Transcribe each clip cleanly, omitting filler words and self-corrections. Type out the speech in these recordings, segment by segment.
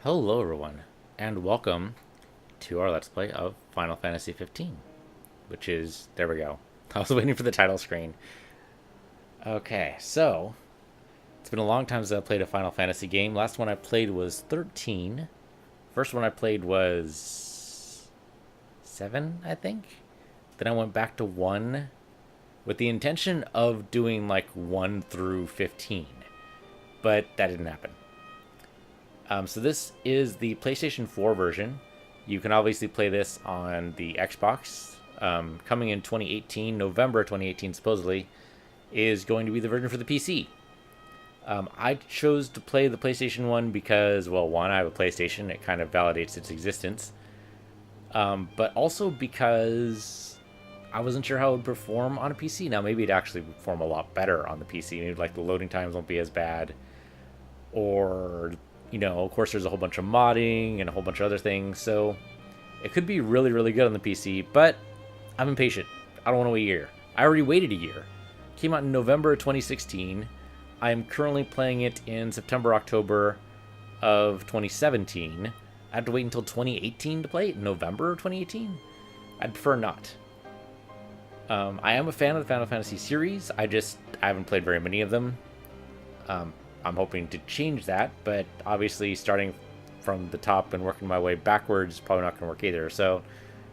Hello everyone, and welcome to our Let's Play of Final Fantasy 15, which is, there we go. I was waiting for the title screen. Okay, so, it's been a long time since I played a Final Fantasy game. Last one I played was 13. First one I played was 7, I think. Then I went back to 1 with the intention of doing like 1 through 15, but that didn't happen. So this is the PlayStation 4 version. You can obviously play this on the Xbox. Coming in 2018, November 2018 supposedly, is going to be the version for the PC. I chose to play the PlayStation 1 because, well, one, I have a PlayStation. It kind of validates its existence. But also because I wasn't sure how it would perform on a PC. Now, maybe it'd actually perform a lot better on the PC. Maybe like the loading times won't be as bad. Or of course, there's a whole bunch of modding and a whole bunch of other things, so it could be really, really good on the PC, but I'm impatient. I don't want to wait a year. I already waited a year. It came out in November 2016. I am currently playing it in September, October of 2017. I have to wait until 2018 to play it? November of 2018? I'd prefer not. I am a fan of the Final Fantasy series. I haven't played very many of them. I'm hoping to change that, but obviously starting from the top and working my way backwards is probably not going to work either, so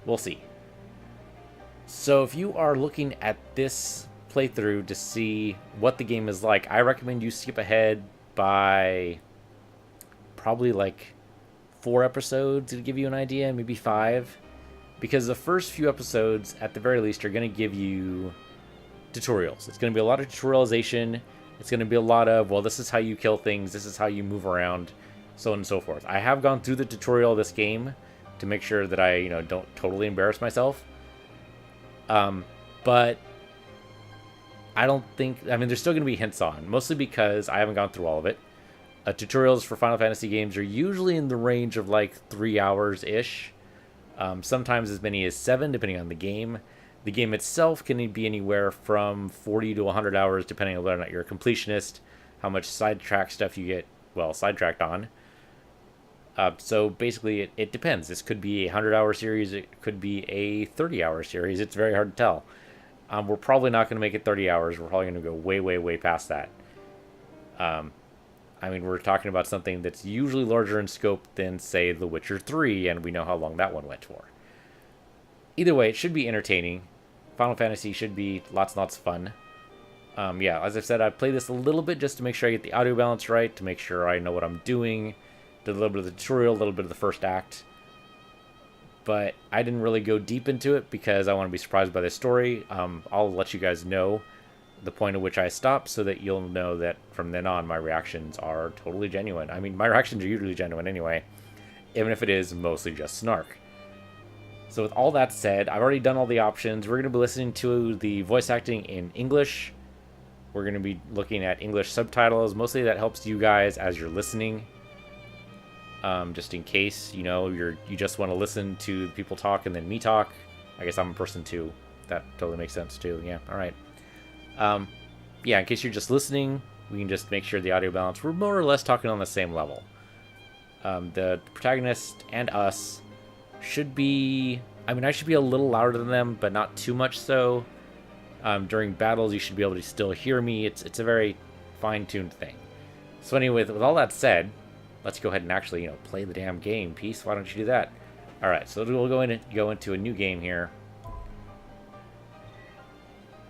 we'll see. So if you are looking at this playthrough to see what the game is like, I recommend you skip ahead by probably like 4 episodes to give you an idea, maybe 5, because the first few episodes, at the very least, are going to give you tutorials. It's going to be a lot of tutorialization. It's going to be a lot of, well, this is how you kill things, this is how you move around, so on and so forth. I have gone through the tutorial of this game to make sure that I, don't totally embarrass myself. But I don't think, there's still going to be hints on, mostly because I haven't gone through all of it. Tutorials for Final Fantasy games are usually in the range of like 3 hours-ish. Sometimes as many as 7, depending on the game. The game itself can be anywhere from 40 to 100 hours, depending on whether or not you're a completionist, how much sidetrack stuff you get, sidetracked on. So basically, it depends. This could be a 100-hour series. It could be a 30-hour series. It's very hard to tell. We're probably not going to make it 30 hours. We're probably going to go way, way, way past that. We're talking about something that's usually larger in scope than, say, The Witcher 3, and we know how long that one went for. Either way, it should be entertaining. Final Fantasy should be lots and lots of fun. As I've said, I've played this a little bit just to make sure I get the audio balance right, to make sure I know what I'm doing. Did a little bit of the tutorial, a little bit of the first act. But I didn't really go deep into it because I want to be surprised by the story. I'll let you guys know the point at which I stop so that you'll know that from then on my reactions are totally genuine. My reactions are usually genuine anyway, even if it is mostly just snark. So with all that said, I've already done all the options. We're going to be listening to the voice acting in English. We're going to be looking at English subtitles. Mostly that helps you guys as you're listening. Just in case, you just want to listen to people talk and then me talk. I guess I'm a person too. That totally makes sense too. Yeah, all right. In case you're just listening, we can just make sure the audio balance, we're more or less talking on the same level. The protagonist and us should be, I should be a little louder than them, but not too much so. During battles, you should be able to still hear me. It's a very fine-tuned thing. So anyway, with all that said, let's go ahead and actually, play the damn game. Peace, why don't you do that? Alright, so we'll go into a new game here.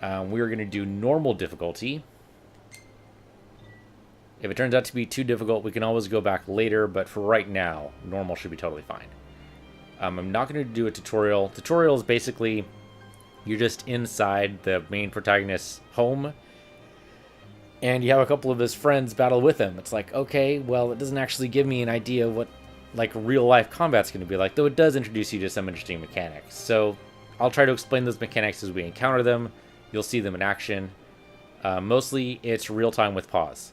We're going to do normal difficulty. If it turns out to be too difficult, we can always go back later, but for right now, normal should be totally fine. I'm not going to do a tutorial. Tutorial is basically, you're just inside the main protagonist's home, and you have a couple of his friends battle with him. It's like, okay, well, it doesn't actually give me an idea what, real-life combat's going to be like, though it does introduce you to some interesting mechanics. So I'll try to explain those mechanics as we encounter them. You'll see them in action. Mostly, it's real-time with pause.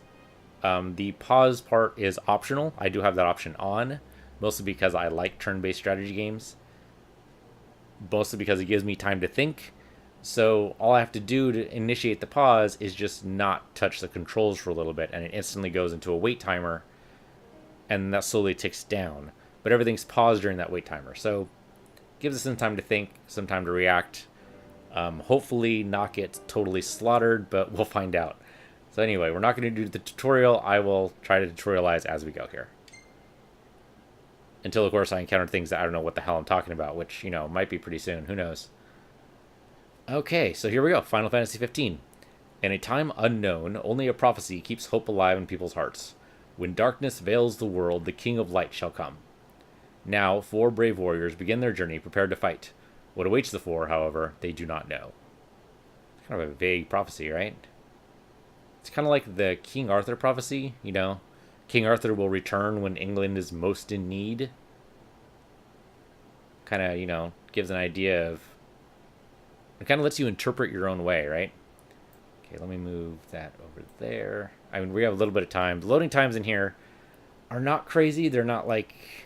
The pause part is optional. I do have that option on. Mostly because I like turn-based strategy games. Mostly because it gives me time to think. So all I have to do to initiate the pause is just not touch the controls for a little bit, and it instantly goes into a wait timer and that slowly ticks down. But everything's paused during that wait timer. So gives us some time to think, some time to react. Hopefully not get totally slaughtered, but we'll find out. So anyway, we're not going to do the tutorial. I will try to tutorialize as we go here. Until, of course, I encounter things that I don't know what the hell I'm talking about, which, you know, might be pretty soon. Who knows? Okay, so here we go. Final Fantasy 15. In a time unknown, only a prophecy keeps hope alive in people's hearts. When darkness veils the world, the King of Light shall come. Now, 4 brave warriors begin their journey, prepared to fight. What awaits the 4, however, they do not know. It's kind of a vague prophecy, right? It's kind of like the King Arthur prophecy, you know? King Arthur will return when England is most in need. Kind of, you know, gives an idea of... It kind of lets you interpret your own way, right? Okay, let me move that over there. I mean, we have a little bit of time. The loading times in here are not crazy. They're not like...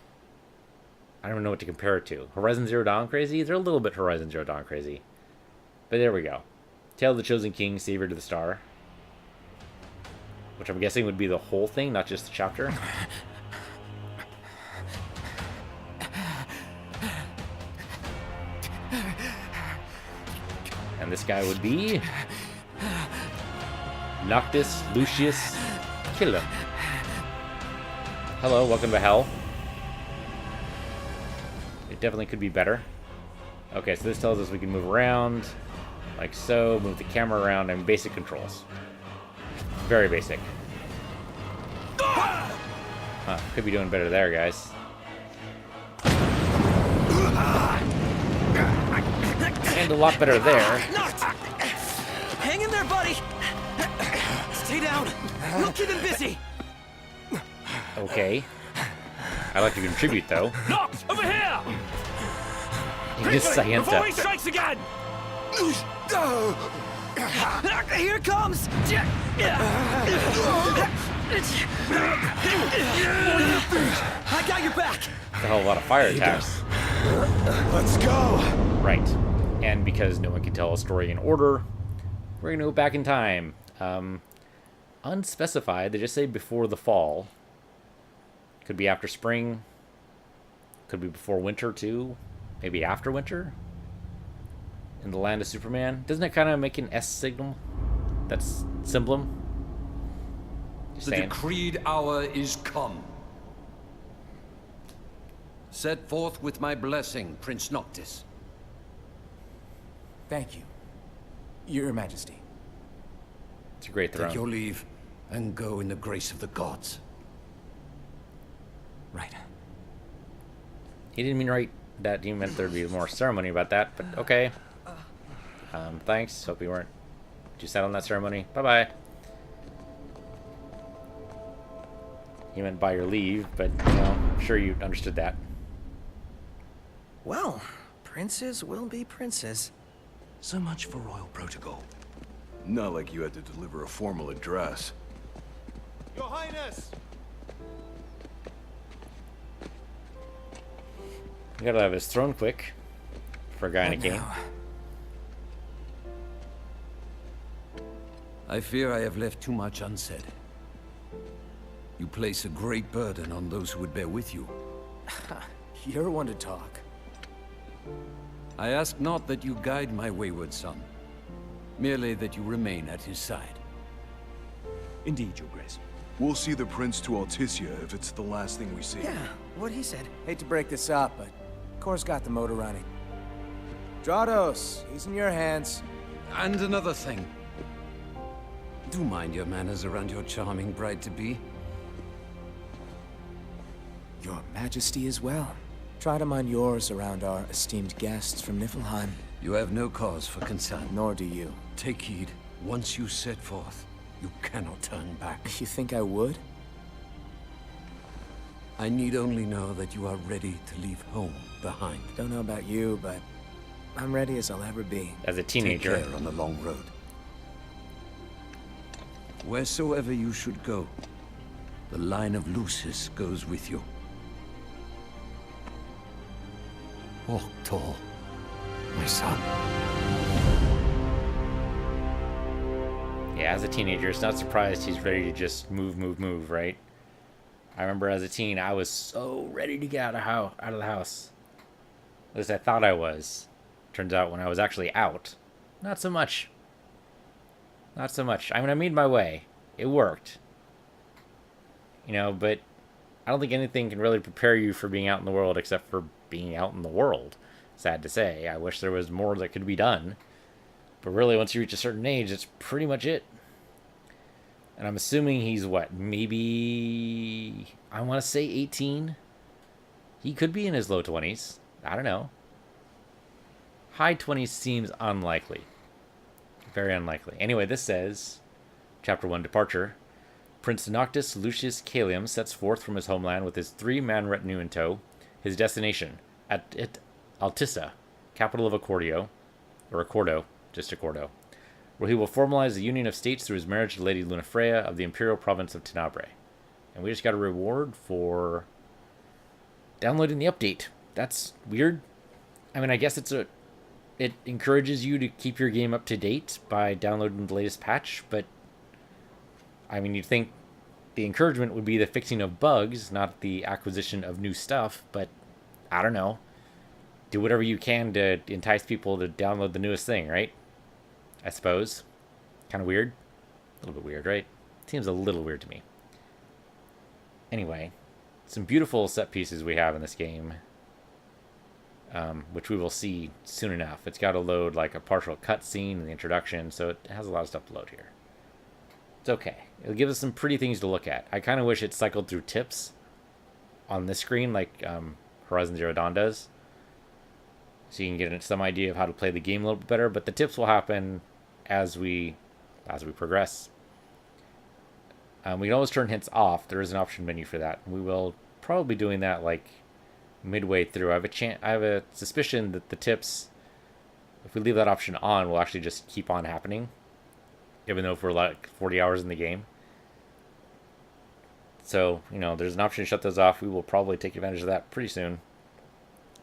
I don't know what to compare it to. Horizon Zero Dawn crazy? They're a little bit Horizon Zero Dawn crazy. But there we go. Tale of the Chosen King, Savior to the Star. Which I'm guessing would be the whole thing, not just the chapter. And this guy would be... Noctis Lucius Killam. Hello, welcome to Hell. It definitely could be better. Okay, so this tells us we can move around, like so, move the camera around, and basic controls. Very basic. Could be doing better there, guys. And a lot better there. Hang in there, buddy! Stay down! We'll keep him busy! Okay. I like to contribute, though. Nox, over here! Just Before he strikes again! Here it comes! I got your back! That's a hell of a lot of fire attacks. Let's go! Right. And because no one can tell a story in order, we're going to go back in time. Unspecified. They just say before the fall. Could be after spring. Could be before winter, too. Maybe after winter. In the land of Superman. Doesn't it kind of make an S signal? That's Symblem? The decreed hour is come. Set forth with my blessing, Prince Noctis. Thank you, Your Majesty. It's a great throne. Take your leave and go in the grace of the gods. Right. He didn't mean right that he meant there'd be more ceremony about that, but okay. Thanks. Hope you weren't. Did you settle on that ceremony? Bye-bye. He meant by your leave, but, you know, I'm sure you understood that. Well, princes will be princes. So much for royal protocol. Not like you had to deliver a formal address. Your Highness! We gotta have his throne quick for a guy in a game. I fear I have left too much unsaid. You place a great burden on those who would bear with you. You're one to talk. I ask not that you guide my wayward son, merely that you remain at his side. Indeed, Your Grace. We'll see the prince to Alticia if it's the last thing we see. Yeah, what he said. Hate to break this up, but Kor's got the motor running. Drados, he's in your hands. And another thing. Do mind your manners around your charming bride-to-be. Your Majesty as well. Try to mind yours around our esteemed guests from Niflheim. You have no cause for concern. Nor do you. Take heed. Once you set forth, you cannot turn back. You think I would? I need only know that you are ready to leave home behind. Don't know about you, but I'm ready as I'll ever be. As a Take teenager. care on the long road. Wheresoever you should go, the line of Lucis goes with you. Walk tall, my son. Yeah, as a teenager, it's not surprised he's ready to just move, right? I remember as a teen, I was so ready to get out of the house. At least I thought I was. Turns out when I was actually out, not so much. Not so much. I mean, I made my way. It worked. You know, but I don't think anything can really prepare you for being out in the world except for being out in the world. Sad to say. I wish there was more that could be done. But really, once you reach a certain age, that's pretty much it. And I'm assuming he's what? Maybe, I want to say 18? He could be in his low 20s. I don't know. High 20s seems unlikely. Very unlikely. Anyway, this says, Chapter 1, Departure. Prince Noctis Lucius Caelium sets forth from his homeland with his 3-man retinue in tow. His destination, at Altissa, capital of Accordo, where he will formalize the union of states through his marriage to Lady Lunafreya of the imperial province of Tenebrae. And we just got a reward for downloading the update. That's weird. I mean, I guess it encourages you to keep your game up to date by downloading the latest patch, but I mean, you'd think the encouragement would be the fixing of bugs, not the acquisition of new stuff, but I don't know. Do whatever you can to entice people to download the newest thing, right? I suppose. Kind of weird. A little bit weird, right? Seems a little weird to me. Anyway, some beautiful set pieces we have in this game, which we will see soon enough. It's got to load like a partial cutscene in the introduction, so it has a lot of stuff to load here. It's okay. It'll give us some pretty things to look at. I kind of wish it cycled through tips on this screen like Horizon Zero Dawn does, so you can get some idea of how to play the game a little bit better, but the tips will happen as we progress. We can always turn hints off. There is an option menu for that. We will probably be doing that like midway through. I have a suspicion that the tips, if we leave that option on, will actually just keep on happening, even though if we're like 40 hours in the game. So, you know, there's an option to shut those off. We will probably take advantage of that pretty soon.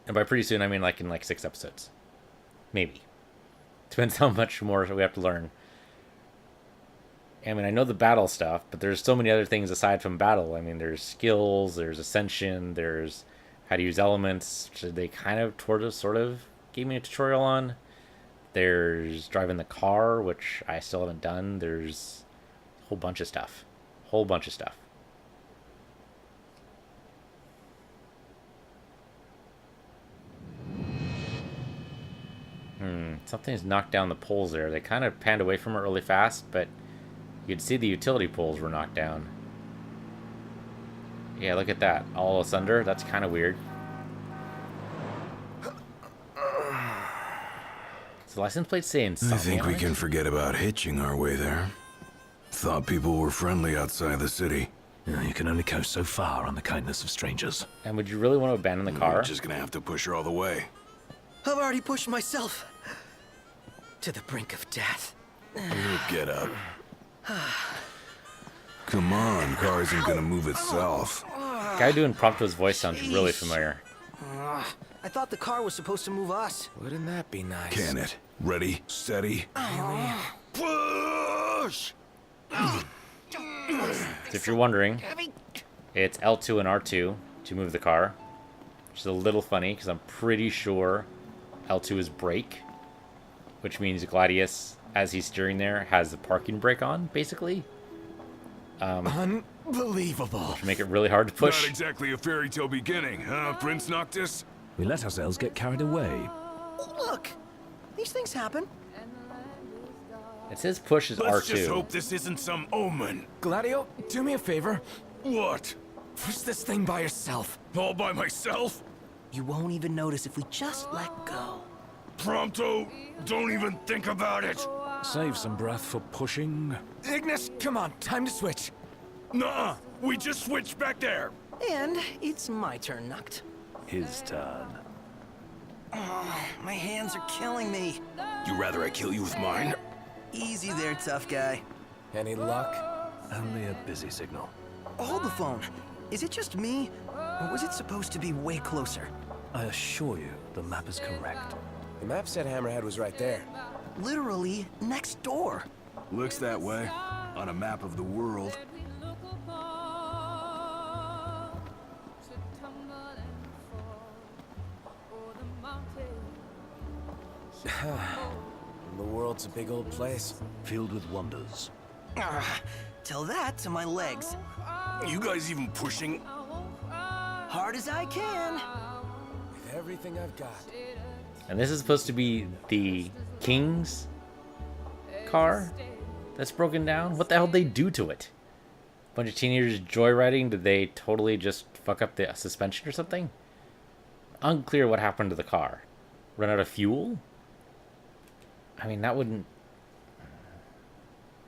And by pretty soon, I mean like in like 6 episodes. Maybe. Depends how much more we have to learn. I mean, I know the battle stuff, but there's so many other things aside from battle. I mean, there's skills, there's ascension, there's how to use elements, which they kind of sort of gave me a tutorial on. There's driving the car, which I still haven't done. There's a whole bunch of stuff. Something's knocked down the poles there. They kind of panned away from it really fast, but you could see the utility poles were knocked down. Yeah, look at that. All asunder. That's kind of weird. Is the license plate saying something? I think we can forget about hitching our way there. Thought people were friendly outside the city. Yeah, you can only go so far on the kindness of strangers. And would you really want to abandon the car? We're just gonna have to push her all the way. I've already pushed myself to the brink of death. Get up. Come on, car isn't gonna move itself. Guy doing Prompto's voice sounds really familiar. I thought the car was supposed to move us. Wouldn't that be nice? Can it? Ready, steady. Push! So if you're wondering, it's L2 and R2 to move the car, which is a little funny because I'm pretty sure L2 is brake, which means Gladius, as he's steering there, has the parking brake on, basically. Unbelievable. To make it really hard to push. Not exactly a fairy tale beginning, huh, Prince Noctis? We let ourselves get carried away. Look, these things happen. It says push is Let's R2. just hope this isn't some omen. Gladio, do me a favor. What? Push this thing by yourself. All by myself? You won't even notice if we just let go. Prompto, don't even think about it. Save some breath for pushing. Ignis, come on, time to switch. Nuh-uh, we just switched back there. And it's my turn, Noct. His turn. Oh, my hands are killing me. You rather I kill you with mine? Easy there, tough guy. Any luck? Only a busy signal. Hold the phone. Is it just me? Or was it supposed to be way closer? I assure you, the map is correct. The map said Hammerhead was right there. Literally next door. Looks that way, on a map of the world. The world's a big old place. Filled with wonders. Tell that to my legs. You guys even pushing? Hard as I can. With everything I've got. And this is supposed to be the king's car that's broken down? What the hell did they do to it? Bunch of teenagers joyriding? Did they totally just fuck up the suspension or something? Unclear what happened to the car. Run out of fuel? I mean, that wouldn't...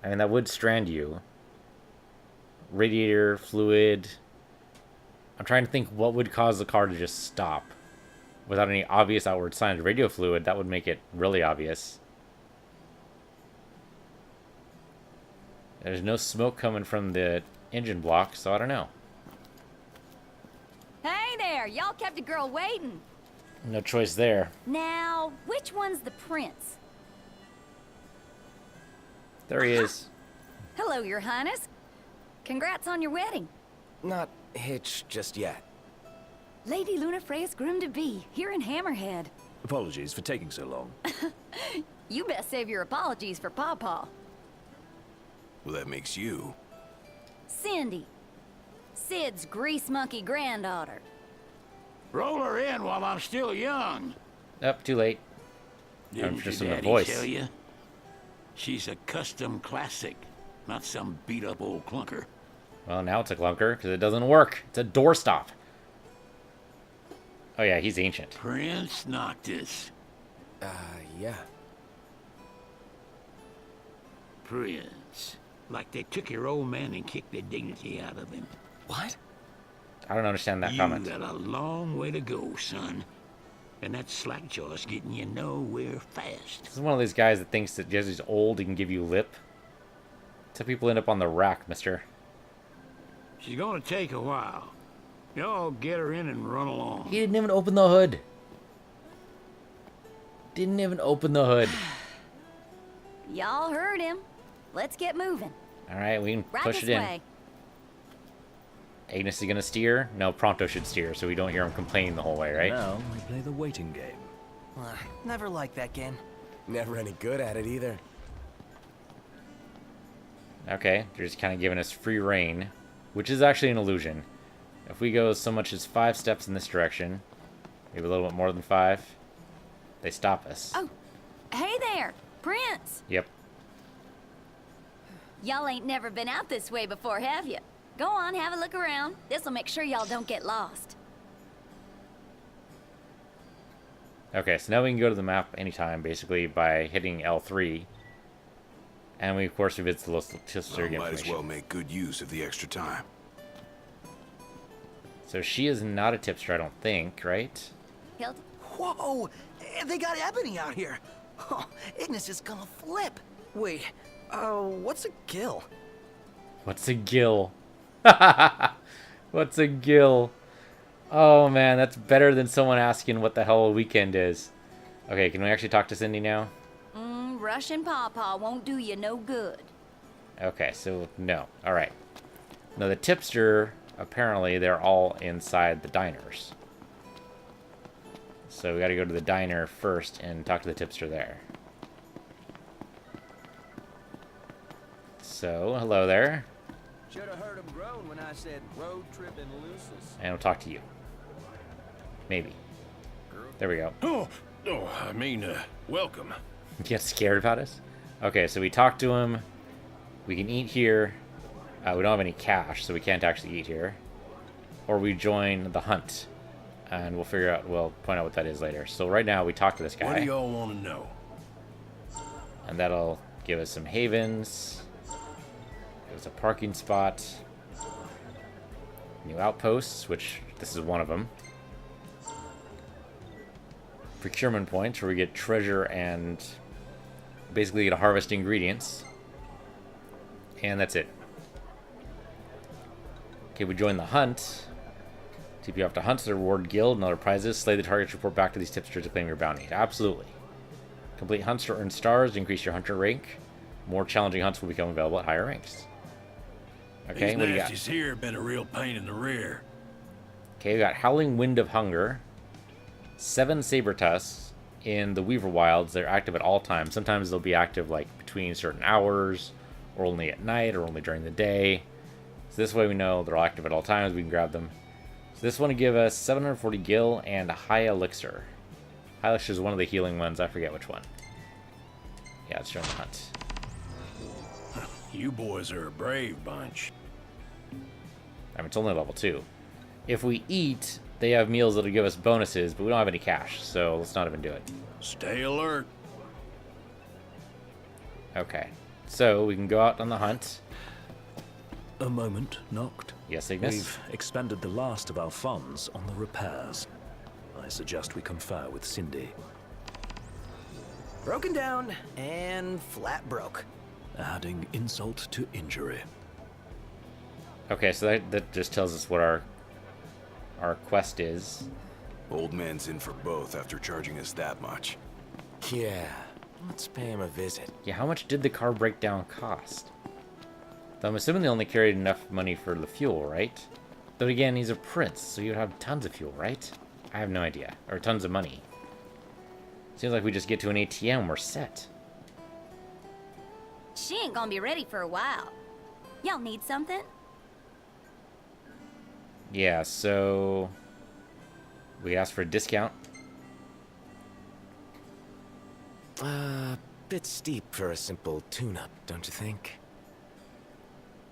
I mean, that would strand you. Radiator, fluid... I'm trying to think what would cause the car to just stop. Without any obvious outward signs of radio fluid, that would make it really obvious. There's no smoke coming from the engine block, so I don't know. Hey there, y'all kept a girl waiting. No choice there. Now, which one's the prince? There he is. Hello, your highness. Congrats on your wedding. Not hitched just yet. Lady Luna Freya's groom-to-be, here in Hammerhead. Apologies for taking so long. You best save your apologies for Pawpaw. Well, that makes you. Cindy. Sid's grease monkey granddaughter. Roll her in while I'm still young. Up, too late. Didn't I'm just your in the daddy voice. tell you? She's a custom classic, not some beat-up old clunker. Well, now it's a clunker, because it doesn't work. It's a doorstop. Oh yeah, he's ancient. Prince Noctis. Yeah. Prince. Like they took your old man and kicked the dignity out of him. What? I don't understand that You comment. got a long way to go, son. And that slack-jaw's getting you nowhere fast. This is one of these guys that thinks that just he's old, he can give you lip. That's how people end up on the rack, mister. She's gonna take a while. Y'all get her in and run along. He didn't even open the hood. Didn't even open the hood. Y'all heard him. Let's get moving. Alright, we can Right push this it in. way. Agnes is gonna steer? No, Pronto should steer, so we don't hear him complaining the whole way, right? Now we play the waiting game. Never liked that game. Never any good at it either. Okay, they're just kind of giving us free reign, which is actually an illusion. If we go so much as 5 steps in this direction, maybe a little bit more than 5, they stop us. Oh, hey there, Prince. Yep. Y'all ain't never been out this way before, have you? Go on, have a look around. This'll make sure y'all don't get lost. Okay, so now we can go to the map anytime, basically, by hitting L3. And we, of course, revisit the sister Well, might as information. well make good use of the extra time. So she is not a tipster, I don't think, right? Hilt, Whoa! They got Ebony out here. Oh, Ignis is gonna flip. Wait, what's a gill? What's a gill? What's a gill? Oh man, that's better than someone asking what the hell a weekend is. Okay, can we actually talk to Cindy now? Russian Pawpaw won't do you no good. Okay, so no. Alright. Now the tipster, apparently they're all inside the diners. So we gotta go to the diner first and talk to the tipster there. So, hello there. Should have heard him groan when I said road tripping Lucis. And we'll talk to you. Maybe. There we go. Welcome. Get scared about us? Okay, so we talk to him. We can eat here. We don't have any cash, so we can't actually eat here. Or we join the hunt. And we'll point out what that is later. So right now we talk to this guy. What do y'all want to know? And that'll give us some havens. Give us a parking spot. New outposts, which this is one of them. Procurement points, where we get treasure and basically get to harvest ingredients. And that's it. Okay, we join the hunt. TP off to hunt to the reward guild and other prizes. Slay the targets, report back to these tipsters to claim your bounty. Absolutely. Complete hunts to earn stars, increase your hunter rank. More challenging hunts will become available at higher ranks. Okay, what do you got? These nasties here have been a real pain in the rear. Okay, we got Howling Wind of Hunger, 7 Saber Tusks, in the Weaver Wilds, they're active at all times. Sometimes they'll be active like between certain hours, or only at night, or only during the day. So this way we know they're all active at all times. We can grab them. So this one will give us 740 gil and a high elixir. High elixir is one of the healing ones. I forget which one. Yeah, it's during the hunt. You boys are a brave bunch. I mean, it's only level 2. If we eat, they have meals that'll give us bonuses, but we don't have any cash, so let's not even do it. Stay alert. Okay, so we can go out on the hunt. A moment, Noct. Yes, Ignis? We've expended the last of our funds on the repairs. I suggest we confer with Cindy. Broken down and flat broke. Adding insult to injury. Okay, so that just tells us what our quest is. Old man's in for both after charging us that much. Yeah, let's pay him a visit. Yeah, how much did the car breakdown cost? Though I'm assuming they only carried enough money for the fuel, right? But again, he's a prince, so you'd have tons of fuel, right? I have no idea. Or tons of money. Seems like we just get to an ATM, we're set. She ain't gonna be ready for a while. Y'all need something? Yeah, so we asked for a discount. Bit steep for a simple tune-up, don't you think?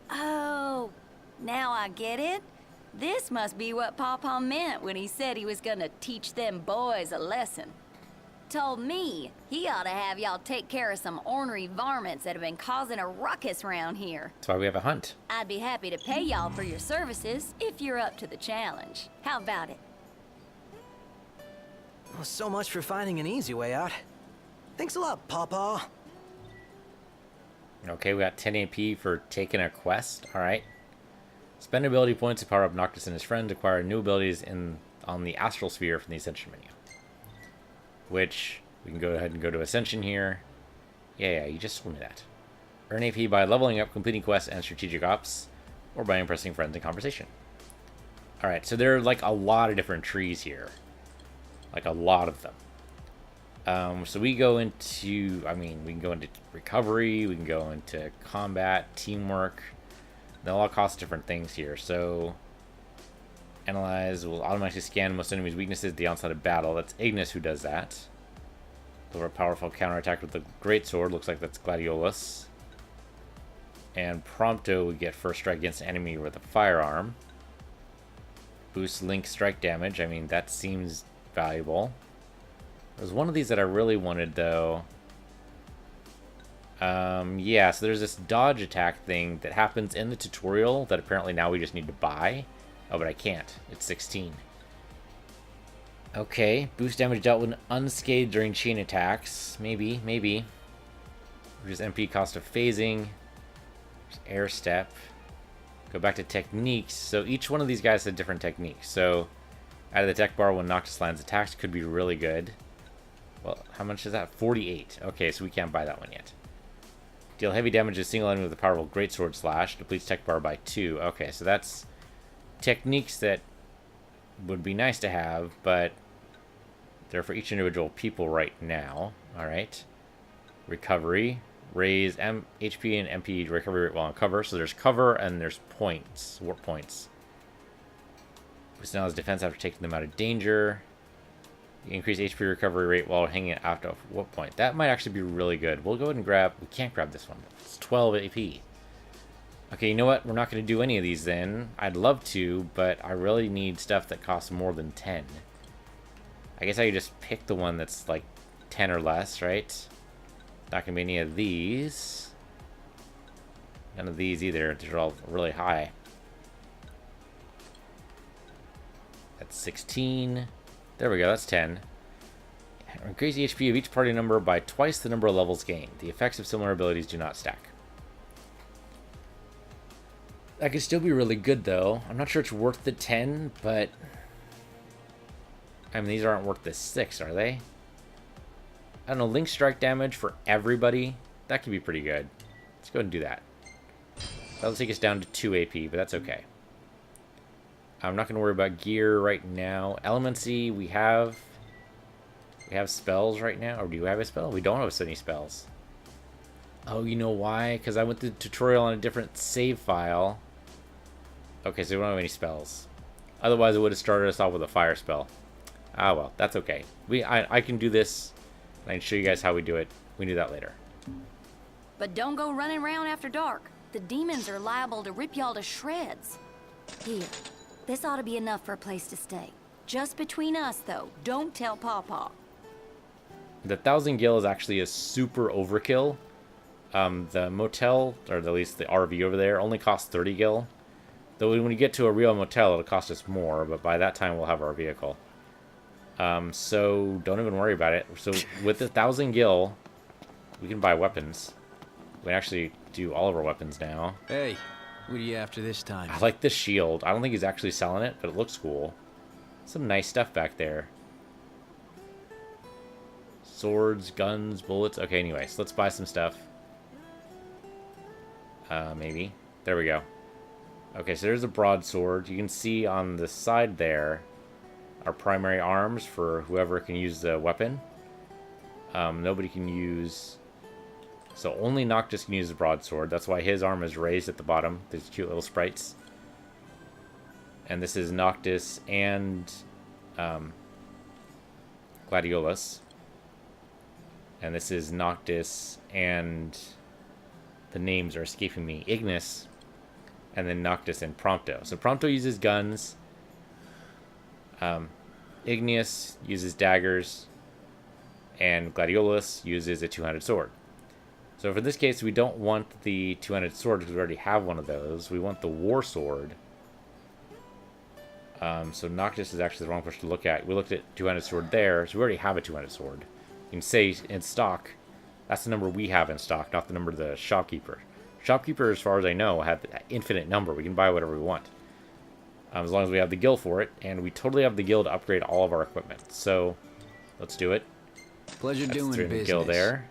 Oh, now I get it. This must be what Pawpaw meant when he said he was gonna teach them boys a lesson. Told me he ought to have y'all take care of some ornery varmints that have been causing a ruckus around here. That's why we have a hunt. I'd be happy to pay y'all for your services if you're up to the challenge. How about it? Well, so much for finding an easy way out. Thanks a lot, Pawpaw. Okay, we got 10 AP for taking a quest. Alright. Spend ability points to power up Noctis and his friends. Acquire new abilities on the Astral Sphere from the Ascension menu. Which, we can go ahead and go to Ascension here. Yeah, you just told me that. Earn AP by leveling up, completing quests and strategic ops, or by impressing friends in conversation. Alright, so there are like a lot of different trees here. Like a lot of them. So we go into, we can go into recovery, we can go into combat, teamwork. They'll all cost different things here. So, analyze will automatically scan most enemies' weaknesses at the onset of battle. That's Ignis who does that. Deliver a powerful counterattack with the greatsword. Looks like that's Gladiolus. And Prompto would get first strike against an enemy with a firearm. Boost Link strike damage. That seems valuable. There's one of these that I really wanted, though. Yeah, so there's this dodge attack thing that happens in the tutorial that apparently now we just need to buy. Oh, but I can't. It's 16. Okay, boost damage dealt when unscathed during chain attacks. Maybe. Reduce MP cost of phasing. There's air step. Go back to techniques. So each one of these guys has a different technique. So out of the tech bar when Noctis lands attacks could be really good. Well, how much is that? 48. Okay, so we can't buy that one yet. Deal heavy damage to a single enemy with a powerful greatsword slash. Depletes tech bar by 2. Okay, so that's techniques that would be nice to have, but they're for each individual people right now. Alright. Recovery. Raise HP and MP recovery rate while on cover. So there's cover and there's points. Warp points. Boost now his defense after taking them out of danger. Increase HP recovery rate while hanging it after warp point. That might actually be really good. We'll go ahead and grab... We can't grab this one. It's 12 AP. Okay, you know what? We're not going to do any of these then. I'd love to, but I really need stuff that costs more than 10. I guess I could just pick the one that's like 10 or less, right? Not going to be any of these. None of these either. They're all really high. That's 16. There we go, that's 10. Increase the HP of each party member by twice the number of levels gained. The effects of similar abilities do not stack. That could still be really good, though. I'm not sure it's worth the 10, but... these aren't worth the 6, are they? I don't know, Link strike damage for everybody? That could be pretty good. Let's go ahead and do that. That'll take us down to 2 AP, but that's okay. I'm not going to worry about gear right now. Elemency, we have We have spells right now, or do you have a spell? We don't have any spells. Oh, you know why? Because I went to the tutorial on a different save file. Okay, so we don't have any spells. Otherwise, it would have started us off with a fire spell. Ah, well, that's okay. I can do this. I can show you guys how we do it. We can do that later. But don't go running around after dark. The demons are liable to rip y'all to shreds. Here, this ought to be enough for a place to stay. Just between us, though. Don't tell Pawpaw. The 1,000 gil is actually a super overkill. The motel, or at least the RV over there, only costs 30 gil. Though when you get to a real motel, it'll cost us more, but by that time we'll have our vehicle. So don't even worry about it. So with the 1,000 gil, we can buy weapons. We can actually do all of our weapons now. Hey, what are you after this time? I like this shield. I don't think he's actually selling it, but it looks cool. Some nice stuff back there. Swords, guns, bullets. Okay, anyways, let's buy some stuff. Maybe. There we go. Okay, so there's a broadsword. You can see on the side there our primary arms for whoever can use the weapon. Nobody can use... So only Noctis can use the broadsword. That's why his arm is raised at the bottom. These cute little sprites. And this is Noctis and Gladiolus. And this is Noctis and... The names are escaping me. Ignis. And then Noctis and Prompto. So Prompto uses guns. Ignis uses daggers. And Gladiolus uses a two-handed sword. So for this case, we don't want the two-handed sword because we already have one of those. We want the war sword. So Noctis is actually the wrong person to look at. We looked at two-handed sword there, so we already have a two-handed sword. You can say in stock, that's the number we have in stock, not the number of the shopkeeper. Shopkeeper, as far as I know, have an infinite number. We can buy whatever we want. As long as we have the gil for it, and we totally have the gil to upgrade all of our equipment. So, let's do it. Pleasure doing business. Gil there.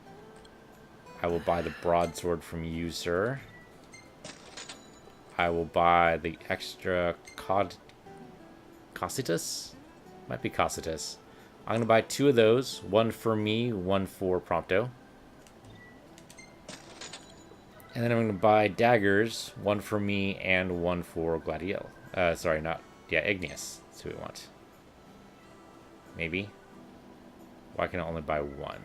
I will buy the broadsword from you, sir. I will buy the extra Cocytus? Might be Cocytus. I'm going to buy 2 of those. 1 for me, 1 for Prompto. And then I'm going to buy daggers. 1 for me and 1 for Gladiel. Sorry, not... Yeah, Igneous. That's who we want. Maybe. Why can I only buy 1?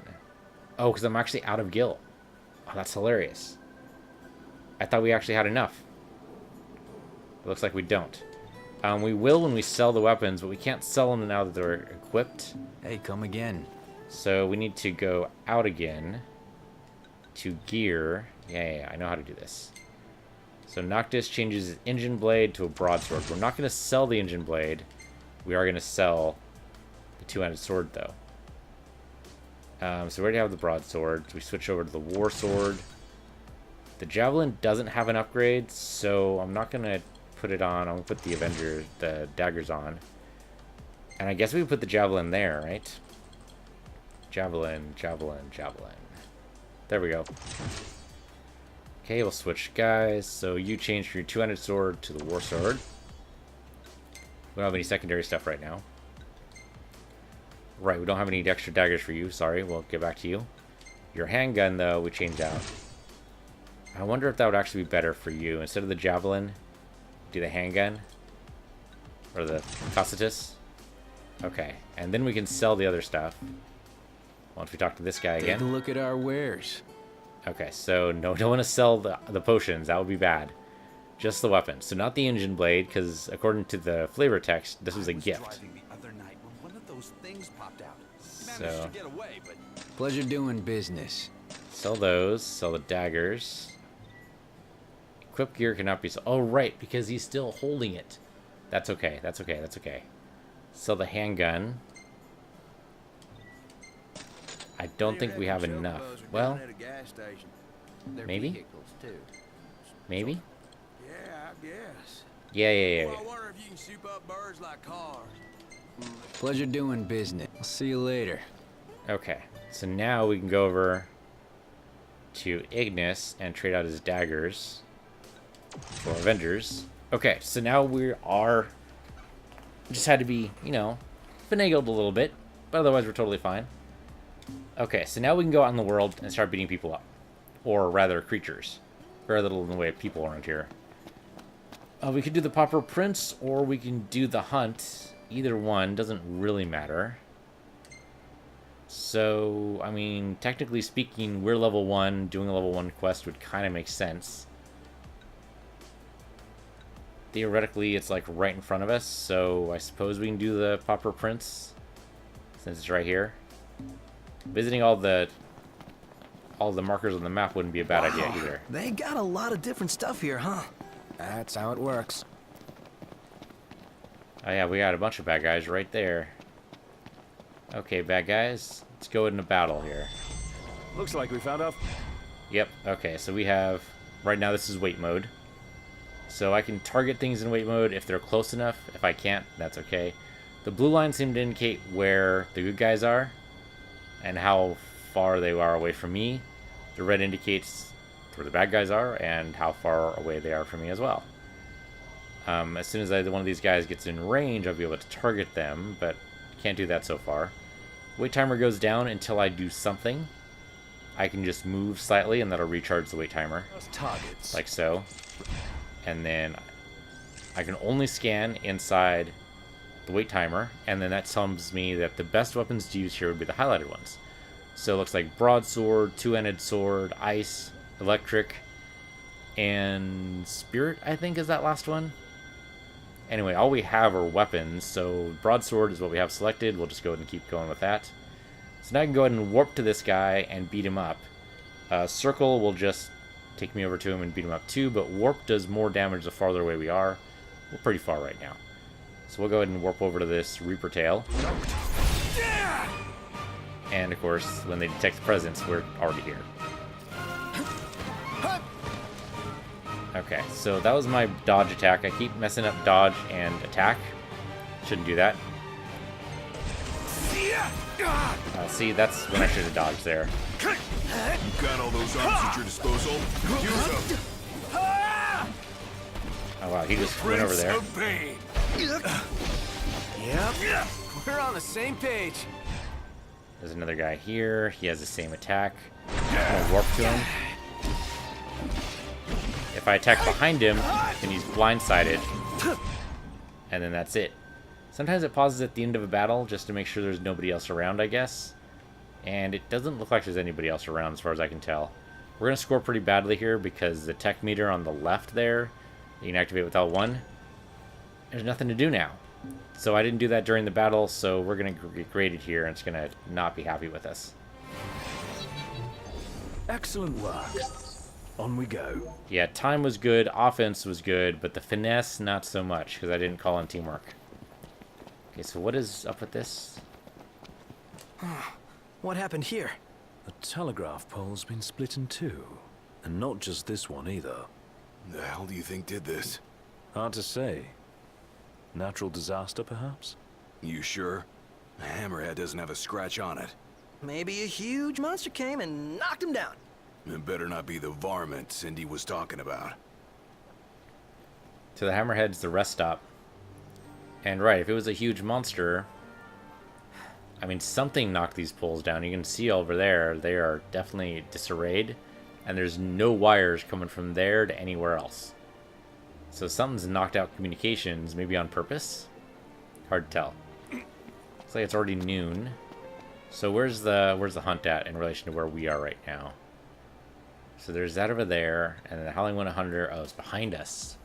Oh, because I'm actually out of gil. Oh, that's hilarious. I thought we actually had enough. It looks like we don't. We will when we sell the weapons, but we can't sell them now that they're equipped. Hey, come again. So we need to go out again to gear. Yeah, I know how to do this. So Noctis changes his engine blade to a broadsword. We're not going to sell the engine blade. We are going to sell the two-handed sword, though. So we already have the broadsword. We switch over to the war sword. The javelin doesn't have an upgrade, so I'm not going to put it on. I'm going to put the daggers on. And I guess we can put the javelin there, right? Javelin, javelin, javelin. There we go. Okay, we'll switch guys. So you change from your two-handed sword to the war sword. We don't have any secondary stuff right now. Right, we don't have any extra daggers for you. Sorry, we'll get back to you. Your handgun, though, we changed out. I wonder if that would actually be better for you. Instead of the javelin, do the handgun. Or the Cocytus. Okay, and then we can sell the other stuff. Once we talk to this guy again. Take a look at our wares. Okay, so no, don't want to sell the potions. That would be bad. Just the weapons. So not the engine blade, because according to the flavor text, this was a gift. So, Pleasure doing business. Sell those. Sell the daggers. Equip gear cannot be sold. Oh, right, because he's still holding it. That's okay. That's okay. That's okay. Sell the handgun. I don't think we have enough. Well, maybe? Maybe? Yeah, I guess. Yeah. I wonder if you can soup up birds like cars. Pleasure doing business. I'll see you later. Okay, so now we can go over to Ignis and trade out his daggers for Avengers. Okay, so now we are... Just had to be, you know, finagled a little bit, but otherwise we're totally fine. Okay, so now we can go out in the world and start beating people up. Or rather, creatures. Very little in the way of people around here. We could do the Pauper Prince, or we can do the Hunt. Either one doesn't really matter. So, I mean, technically speaking, we're level 1. Doing a level 1 quest would kind of make sense. Theoretically, it's like right in front of us, so I suppose we can do the Pauper Prince, since it's right here. Visiting all the markers on the map wouldn't be a bad idea either. They got a lot of different stuff here, huh? That's how it works. Oh yeah, we got a bunch of bad guys right there. Okay, bad guys, let's go into battle here. Looks like we found out. Yep, okay, so we have... Right now this is wait mode. So I can target things in wait mode if they're close enough. If I can't, that's okay. The blue lines seem to indicate where the good guys are and how far they are away from me. The red indicates where the bad guys are and how far away they are from me as well. As soon as one of these guys gets in range, I'll be able to target them, but can't do that so far. Wait timer goes down until I do something. I can just move slightly and that'll recharge the wait timer. Targets. Like so. And then I can only scan inside the wait timer, and then that tells me that the best weapons to use here would be the highlighted ones. So it looks like broadsword, two-ended sword, ice, electric, and spirit, I think is that last one. Anyway, all we have are weapons, so broadsword is what we have selected. We'll just go ahead and keep going with that. So now I can go ahead and warp to this guy and beat him up. Circle will just take me over to him and beat him up too, but warp does more damage the farther away we are. We're pretty far right now. So we'll go ahead and warp over to this Reaper Tail. And of course, when they detect the presence, we're already here. Okay, so that was my dodge attack. I keep messing up dodge and attack. Shouldn't do that. See, that's when I should have dodged there. You got all those arms at your disposal. Use them. Oh wow, he just went over there. Yep. We're on the same page. There's another guy here. He has the same attack. I'm gonna warp to him. If I attack behind him, then he's blindsided. And then that's it. Sometimes it pauses at the end of a battle just to make sure there's nobody else around, I guess. And it doesn't look like there's anybody else around as far as I can tell. We're going to score pretty badly here because the tech meter on the left there, you can activate with L1. There's nothing to do now. So I didn't do that during the battle, so we're going to get graded here and it's going to not be happy with us. Excellent work. On we go. Yeah, time was good, offense was good, but the finesse, not so much, because I didn't call in teamwork. Okay, so what is up with this? What happened here? The telegraph pole's been split in two. And not just this one either. The hell do you think did this? Hard to say. Natural disaster, perhaps? You sure? The hammerhead doesn't have a scratch on it. Maybe a huge monster came and knocked him down. It better not be the varmint Cindy was talking about. So the hammerhead's the rest stop. And right, if it was a huge monster, I mean, something knocked these poles down. You can see over there, they are definitely disarrayed. And there's no wires coming from there to anywhere else. So something's knocked out communications, maybe on purpose? Hard to tell. Looks like it's already noon. So where's the hunt at in relation to where we are right now? So there's that over there, and then the Howling 100, oh, it's behind us.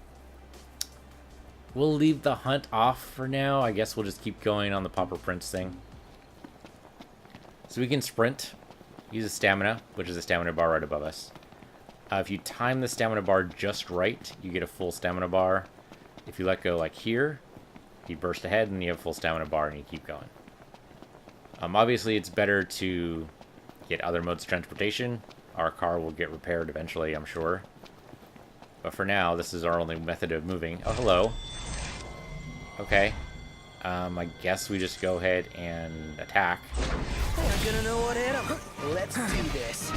We'll leave the hunt off for now. I guess we'll just keep going on the Pauper Prince thing. So we can sprint, use a stamina, which is a stamina bar right above us. If you time the stamina bar just right, you get a full stamina bar. If you let go like here, you burst ahead and you have a full stamina bar and you keep going. Obviously, it's better to get other modes of transportation. Our car will get repaired eventually, I'm sure. But for now, this is our only method of moving. Oh, hello. Okay. I guess we just go ahead and attack. I'm gonna know what hit him. Let's do this.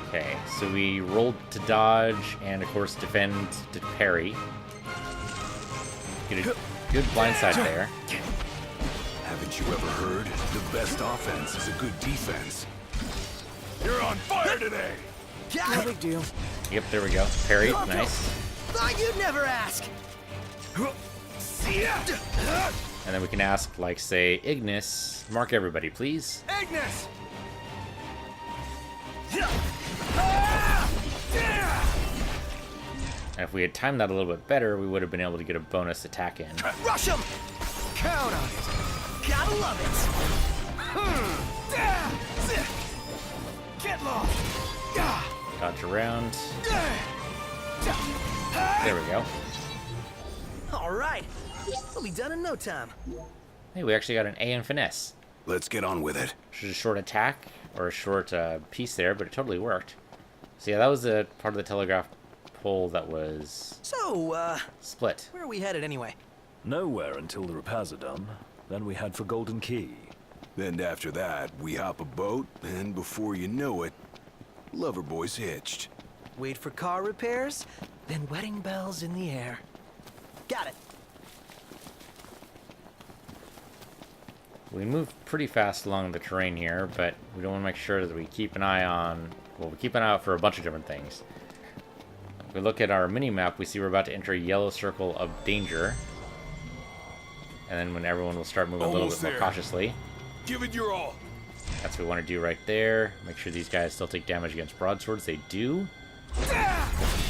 Okay, so we rolled to dodge and, of course, defend to parry. Get a good blindside there. Have Haven't you ever heard? The best offense is a good defense. You're on fire today! Got No it! big deal. Yep, there we go. Parry, nice. Thought you'd never ask! See ya! And then we can ask, like, say, Ignis, mark everybody, please. Ignis! And if we had timed that a little bit better, we would have been able to get a bonus attack in. Rush him! Count on it! Gotta love it! Get lost! Dodge around. There we go. Alright, we'll be done in no time. Hey, we actually got an A in finesse. Let's get on with it. Which is a short attack, or a short piece there, but it totally worked. So yeah, that was a part of the telegraph pole that was So, split. where are we headed anyway? Nowhere until the repairs are done. Then we head for Golden Key. Then after that, we hop a boat, and before you know it, Loverboy's hitched. Wait for car repairs, then wedding bells in the air. Got it. We move pretty fast along the terrain here, but we don't want to make sure that we keep an eye on... Well, we keep an eye out for a bunch of different things. If we look at our mini-map, we see we're about to enter a yellow circle of danger. And then when everyone will start moving a little Almost bit more there. cautiously. Give it your all. That's what we want to do right there. Make sure these guys still take damage against broadswords. They do.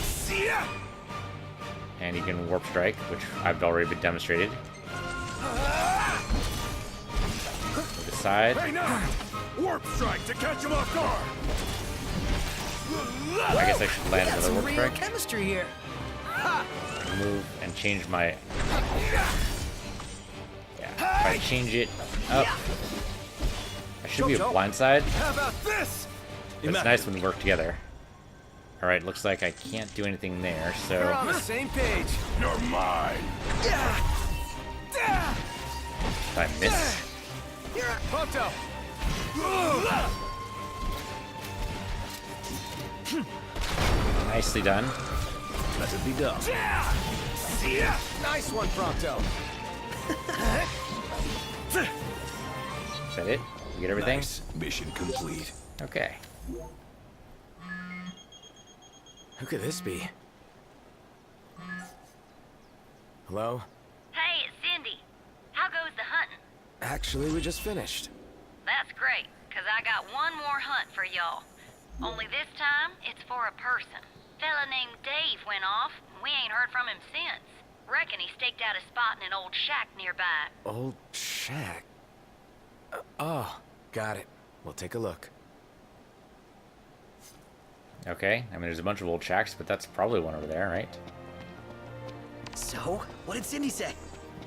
See ya! And you can warp strike, which I've already been demonstrated. Move aside. Hey, now! Warp strike to catch him off guard! I guess I should land We got another some warp real strike. chemistry here. Move and change my... Yeah, try to change it up. I should be a blindside. How about this? But it's nice when we work together. Alright, looks like I can't do anything there, We're so... on the same page. You're mine! Did I miss? Pumped up. Nicely done. Let it be done. See ya! Nice one, Prompto. Is that it? You get everything? Nice. Mission complete. Okay. Who could this be? Hello? Hey, it's Cindy. How goes the hunting? Actually, we just finished. That's great, 'cause I got one more hunt for y'all. Only this time, it's for a person. Fella named Dave went off, and we ain't heard from him since. Reckon he staked out a spot in an old shack nearby. Old shack. Oh, got it. We'll take a look. Okay, I mean there's a bunch of old shacks, but that's probably one over there, right? So, what did Cindy say?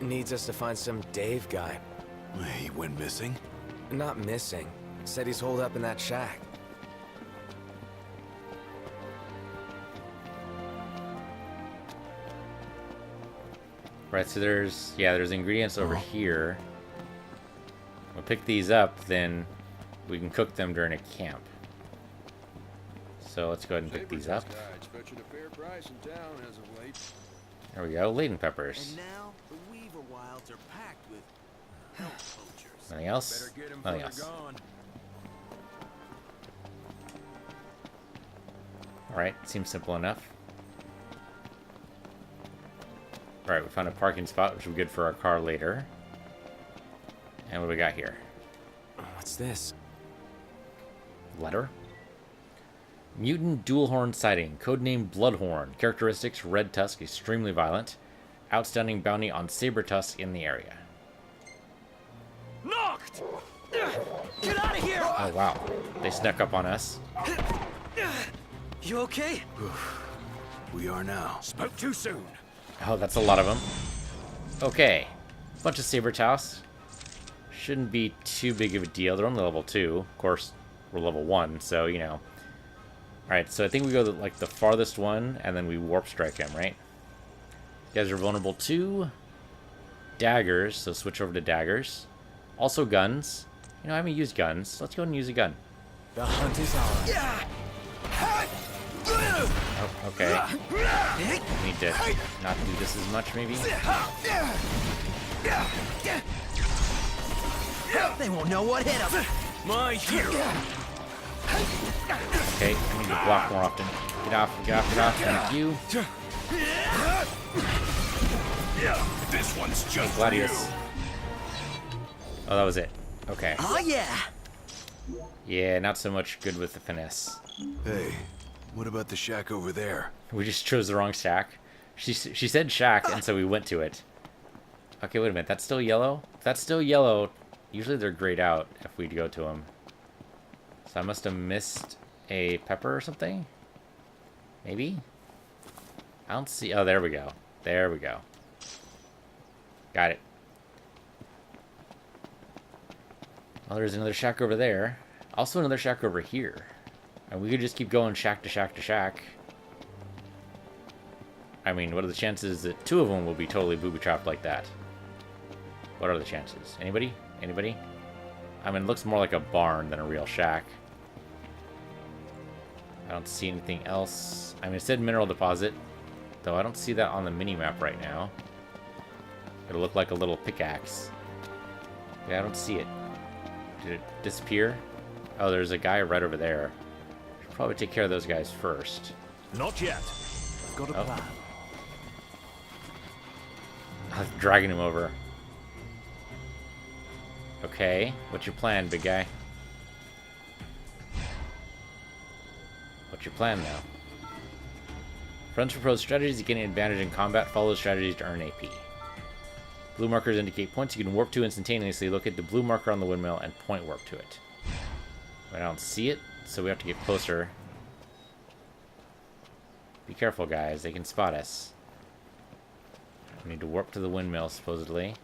Needs us to find some Dave guy. He went missing? Not missing. Said he's holed up in that shack. Right, so there's ingredients over here. We'll pick these up, then we can cook them during a camp. So let's go ahead and pick these up. There we go, laden peppers. And now, the Weaver Wilds are packed with hell poachers. Anything else? Nothing else. Alright, seems simple enough. Alright, we found a parking spot, which will be good for our car later. And what do we got here? What's this? Letter? Mutant dual horn sighting, codename Bloodhorn. Characteristics: red tusk, extremely violent. Outstanding bounty on saber tusk in the area. Knocked! Get out of here! Oh wow, they snuck up on us. You okay? We are now. Spoke too soon. Oh, that's a lot of them. Okay, bunch of saber tusks. Shouldn't be too big of a deal. They're only level 2. Of course, we're level 1, so you know. Alright, so I think we go to like the farthest one, and then we warp strike him, right? You guys are vulnerable to daggers, so switch over to daggers. Also guns. You know, I haven't used guns. Let's go and use a gun. The hunt is on. Yeah! Oh, okay. Need to not do this as much, maybe? They won't know what hit them. My hero. Okay, I need to block more often. Get off, get off, get off. Thank you. This one's just Gladius. Oh, that was it. Okay. Oh, yeah. Yeah, not so much good with the finesse. Hey, what about the shack over there? We just chose the wrong shack. She said shack, and so we went to it. Okay, wait a minute. That's still yellow? If that's still yellow, usually they're grayed out if we go to them. So I must have missed a pepper or something? Maybe? I don't see... Oh, there we go. There we go. Got it. Well, there's another shack over there. Also another shack over here. And we could just keep going shack to shack to shack. I mean, what are the chances that two of them will be totally booby-trapped like that? What are the chances? Anybody? Anybody? I mean, it looks more like a barn than a real shack. I don't see anything else. I mean, it said mineral deposit, though I don't see that on the mini-map right now. It'll look like a little pickaxe. Yeah, I don't see it. Did it disappear? Oh, there's a guy right over there. Should probably take care of those guys first. Not yet. I've got a plan. I was dragging him over. Okay, what's your plan, big guy? What's your plan now? Friends propose strategies to gain an advantage in combat. Follow strategies to earn AP. Blue markers indicate points you can warp to instantaneously. Locate the blue marker on the windmill and point warp to it. I don't see it, so we have to get closer. Be careful, guys. They can spot us. We need to warp to the windmill, supposedly.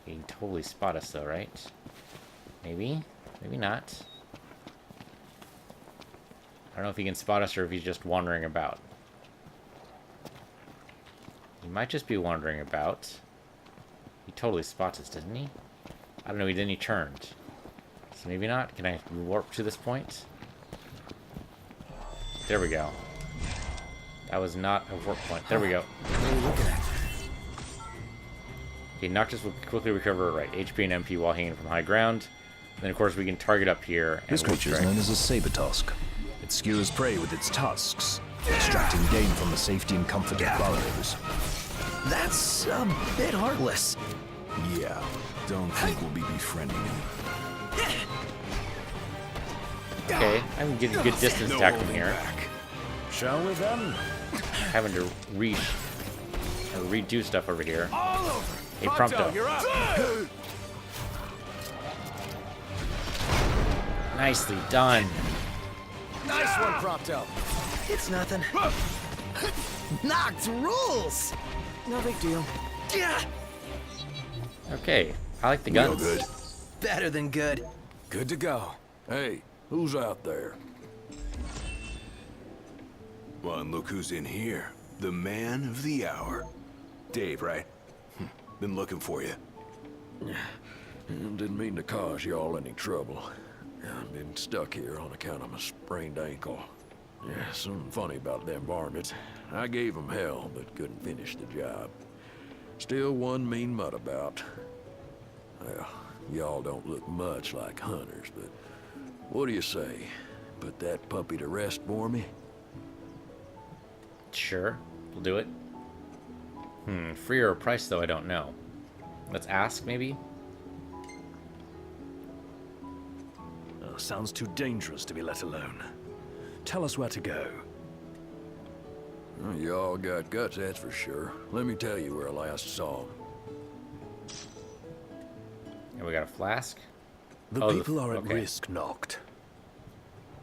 He can totally spot us, though, right? Maybe? Maybe not. I don't know if he can spot us or if he's just wandering about. He might just be wandering about. He totally spots us, doesn't he? I don't know, then he turned. So maybe not. Can I warp to this point? There we go. That was not a warp point. There we go. What are we looking at? Okay, Noctis will quickly recover right HP and MP while hanging from high ground. Then, of course, we can target up here. And This creature is known as a saber tusk. It skewers prey with its tusks, extracting gain from the safety and comfort of burrows. That's a bit heartless. Yeah, don't think we'll be befriending him. Okay, I'm getting a good distance attack from here. Shall we then? Having to redo stuff over here. Hey, Prompto. You're up. Nicely done. Nice one, Prompto. It's nothing. Knocked rules. No big deal. Yeah. Okay, I like the Real guns. good. Better than good. Good to go. Hey, who's out there? Well, and look who's in here. The man of the hour. Dave, right? Been looking for you. Didn't mean to cause y'all any trouble. I've been stuck here on account of my sprained ankle. Yeah, something funny about them varmints. I gave them hell, but couldn't finish the job. Still one mean mutt about. Well, y'all don't look much like hunters, but what do you say? Put that puppy to rest for me? Sure, we'll do it. Free or a price, though, I don't know. Let's ask, maybe? Sounds too dangerous to be let alone. Tell us where to go. Well, y'all got guts, that's for sure. Let me tell you where I last saw 'em. And we got a flask? The Oh, people are at okay. risk, Noct.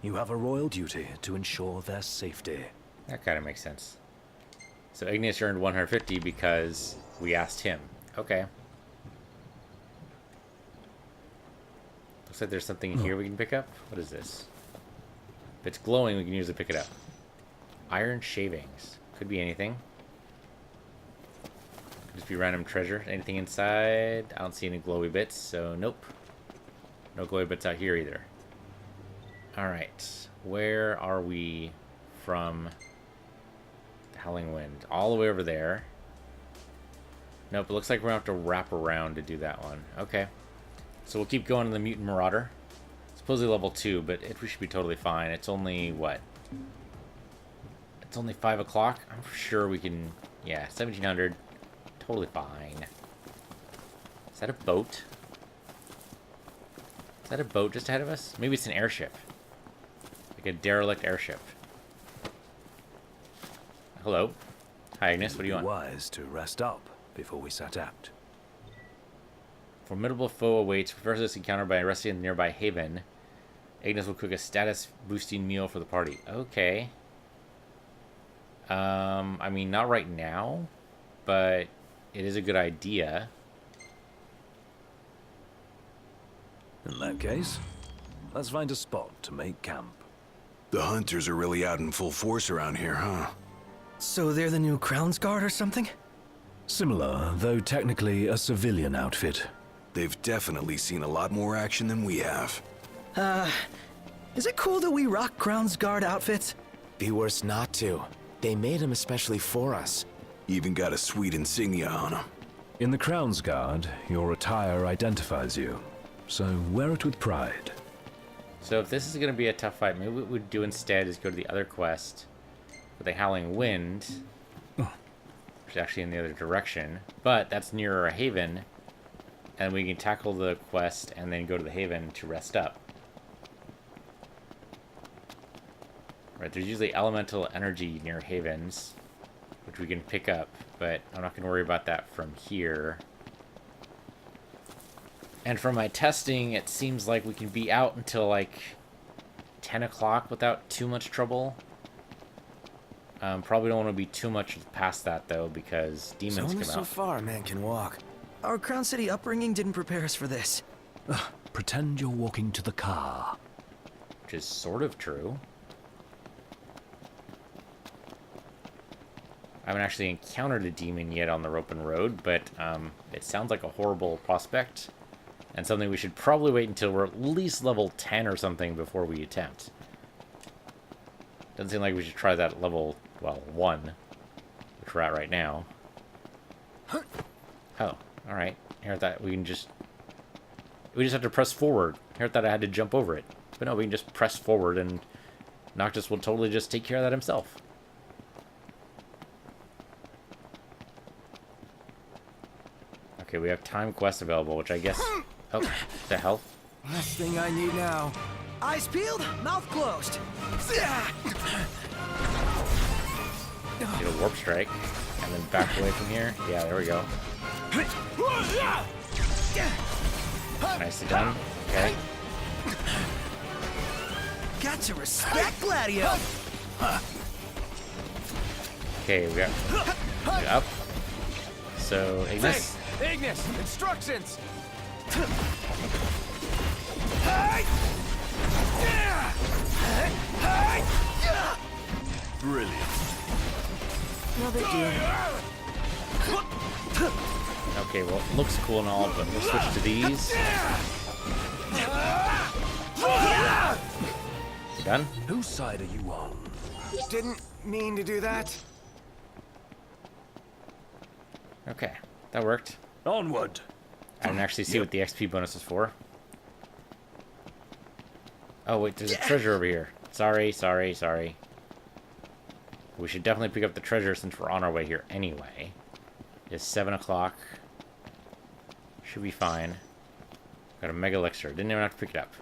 You have a royal duty to ensure their safety. That kind of makes sense. So Ignis earned 150 because we asked him. Okay. Looks like there's something in here we can pick up. What is this? If it's glowing, we can usually pick it up. Iron shavings. Could be anything. Could just be random treasure. Anything inside? I don't see any glowy bits, so nope. No glowy bits out here either. Alright. Where are we from the Howling Wind? All the way over there. Nope, it looks like we're gonna have to wrap around to do that one. Okay. So we'll keep going to the Mutant Marauder. Supposedly level 2, but we should be totally fine. It's only, what? It's only 5 o'clock? I'm sure we can... Yeah, 1700. Totally fine. Is that a boat? Is that a boat just ahead of us? Maybe it's an airship. Like a derelict airship. Hello. Hi, Agnes. What do you want? Wise to rest up before we set out. Formidable foe awaits. Prepare this encounter by resting in the nearby haven. Agnes will cook a status-boosting meal for the party. Okay. I mean, not right now, but it is a good idea. In that case, let's find a spot to make camp. The hunters are really out in full force around here, huh? So they're the new Crown's Guard or something? Similar, though technically a civilian outfit. They've definitely seen a lot more action than we have. Is it cool that we rock Crown's Guard outfits? Be worse not to. They made them especially for us. Even got a sweet insignia on them. In the Crown's Guard, your attire identifies you, so wear it with pride. So if this is going to be a tough fight, maybe what we'd do instead is go to the other quest with the Howling Wind, which is actually in the other direction, but that's nearer a haven, and we can tackle the quest and then go to the haven to rest up. Right, there's usually elemental energy near havens, which we can pick up, but I'm not going to worry about that from here. And from my testing, it seems like we can be out until like 10 o'clock without too much trouble. Probably don't want to be too much past that though, because demons It's come only out. so far a man can walk. Our Crown City upbringing didn't prepare us for this. Pretend you're walking to the car. Which is sort of true. I haven't actually encountered a demon yet on the open road, but it sounds like a horrible prospect. And something we should probably wait until we're at least level 10 or something before we attempt. Doesn't seem like we should try that at level, well, 1. Which we're at right now. Oh, alright. Here, that we can just... We just have to press forward. Here, thought I had to jump over it. But no, we can just press forward and Noctis will totally just take care of that himself. Okay, we have time quests available, which I guess... Oh, what the hell? Last thing I need now. Eyes peeled, mouth closed. Get a warp strike, and then back away from here. Yeah, there we go. Nicely done. Okay. Got to respect Gladio. Okay, we got up. So, Ignis. Ignis, instructions! Brilliant. No big deal. Okay, well, it looks cool and all, but we'll switch to these. You done? Whose side are you on? Didn't mean to do that. Okay, that worked. Onward! I didn't actually see what the XP bonus is for. Oh, wait, there's a treasure over here. Sorry. We should definitely pick up the treasure since we're on our way here anyway. It's 7 o'clock. Should be fine. Got a mega elixir. Didn't even have to pick it up.